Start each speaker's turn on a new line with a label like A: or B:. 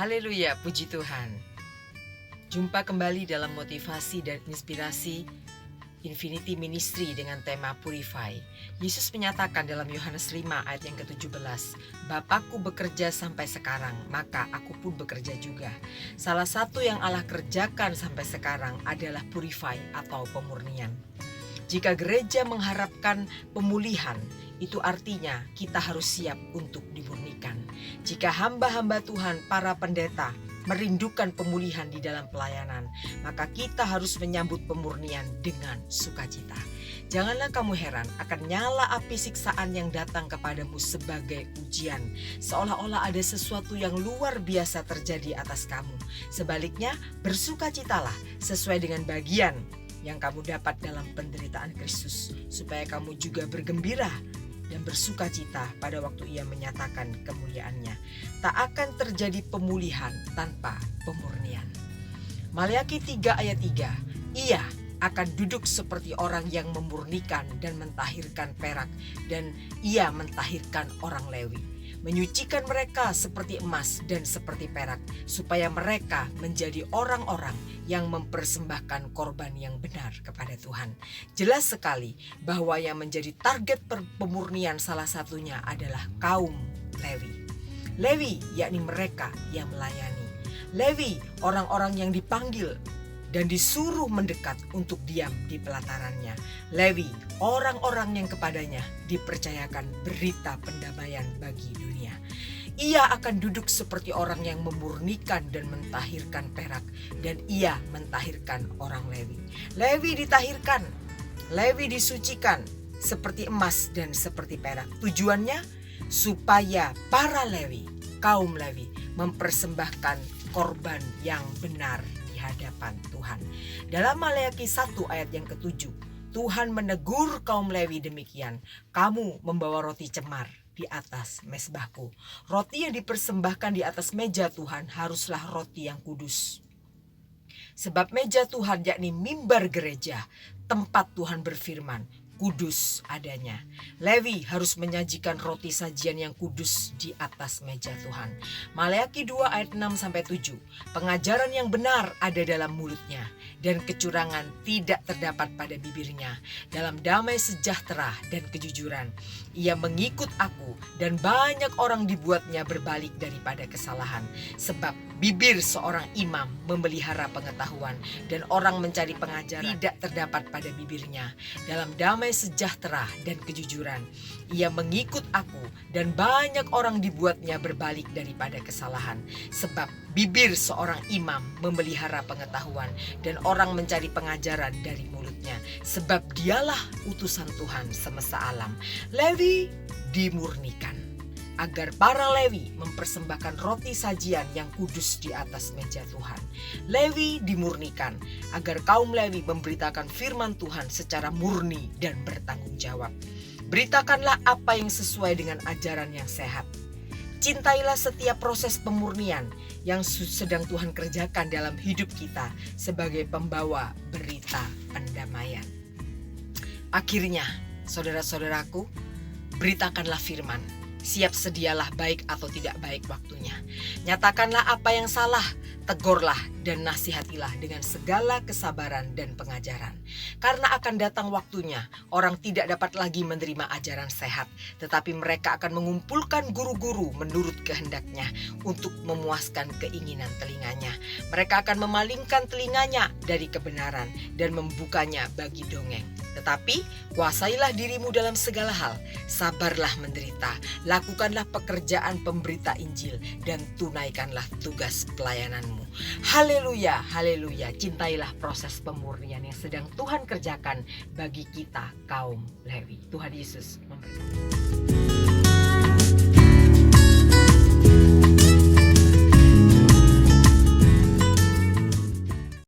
A: Haleluya, puji Tuhan. Jumpa kembali dalam motivasi dan inspirasi Infinity Ministry dengan tema Purify. Yesus menyatakan dalam Yohanes 5 ayat yang ke-17, Bapakku bekerja sampai sekarang, maka aku pun bekerja juga. Salah satu yang Allah kerjakan sampai sekarang adalah purify atau pemurnian. Jika gereja mengharapkan pemulihan, itu artinya kita harus siap untuk dimurnikan. Jika hamba-hamba Tuhan, para pendeta, merindukan pemulihan di dalam pelayanan, maka kita harus menyambut pemurnian dengan sukacita. Janganlah kamu heran akan nyala api siksaan yang datang kepadamu sebagai ujian, seolah-olah ada sesuatu yang luar biasa terjadi atas kamu. Sebaliknya, bersukacitalah sesuai dengan bagian yang kamu dapat dalam penderitaan Kristus, supaya kamu juga bergembira dan bersukacita pada waktu Ia menyatakan kemuliaannya. Tak akan terjadi pemulihan tanpa pemurnian. Maleakhi 3 ayat 3, Ia akan duduk seperti orang yang memurnikan dan mentahirkan perak, dan Ia mentahirkan orang Lewi, menyucikan mereka seperti emas dan seperti perak, supaya mereka menjadi orang-orang yang mempersembahkan korban yang benar kepada Tuhan. Jelas sekali bahwa yang menjadi target pemurnian salah satunya adalah kaum Lewi. Lewi yakni mereka yang melayani. Lewi orang-orang yang dipanggil dan disuruh mendekat untuk diam di pelatarannya. Lewi orang-orang yang kepadanya dipercayakan berita pendamaian bagi dunia. Ia akan duduk seperti orang yang memurnikan dan mentahirkan perak, dan ia mentahirkan orang Lewi. Lewi ditahirkan, Lewi disucikan seperti emas dan seperti perak. Tujuannya supaya para Lewi, kaum Lewi, mempersembahkan korban yang benar di hadapan Tuhan. Dalam Maleakhi 1 ayat yang ke-7, Tuhan menegur kaum Lewi demikian, kamu membawa roti cemar di atas mezbahku. Roti yang dipersembahkan di atas meja Tuhan haruslah roti yang kudus. Sebab meja Tuhan yakni mimbar gereja, tempat Tuhan berfirman, kudus adanya. Lewi harus menyajikan roti sajian yang kudus di atas meja Tuhan. Maleakhi 2 ayat 6-7. Pengajaran yang benar ada dalam mulutnya, dan kecurangan tidak terdapat pada bibirnya. Dalam damai sejahtera dan kejujuran, ia mengikut aku, dan banyak orang dibuatnya berbalik daripada kesalahan. Sebab bibir seorang imam memelihara pengetahuan, dan orang mencari pengajaran tidak terdapat pada bibirnya. Dalam damai sejahtera dan kejujuran, ia mengikut aku, dan banyak orang dibuatnya berbalik daripada kesalahan. Sebab bibir seorang imam memelihara pengetahuan, dan orang mencari pengajaran dari mulutnya. Sebab dialah utusan Tuhan semesta alam. Lewi dimurnikan agar para Lewi mempersembahkan roti sajian yang kudus di atas meja Tuhan. Lewi dimurnikan agar kaum Lewi memberitakan firman Tuhan secara murni dan bertanggung jawab. Beritakanlah apa yang sesuai dengan ajaran yang sehat. Cintailah setiap proses pemurnian yang sedang Tuhan kerjakan dalam hidup kita sebagai pembawa berita pendamaian. Akhirnya, saudara-saudaraku, beritakanlah firman. Siap sedialah baik atau tidak baik waktunya. Nyatakanlah apa yang salah, tegurlah dan nasihatilah dengan segala kesabaran dan pengajaran. Karena akan datang waktunya, orang tidak dapat lagi menerima ajaran sehat, tetapi mereka akan mengumpulkan guru-guru menurut kehendaknya untuk memuaskan keinginan telinganya. Mereka akan memalingkan telinganya dari kebenaran dan membukanya bagi dongeng. Tetapi kuasailah dirimu dalam segala hal, sabarlah menderita, lakukanlah pekerjaan pemberita Injil, dan tunaikanlah tugas pelayananmu. Haleluya, haleluya, cintailah proses pemurnian yang sedang Tuhan kerjakan bagi kita kaum Lewi. Tuhan Yesus memberkati.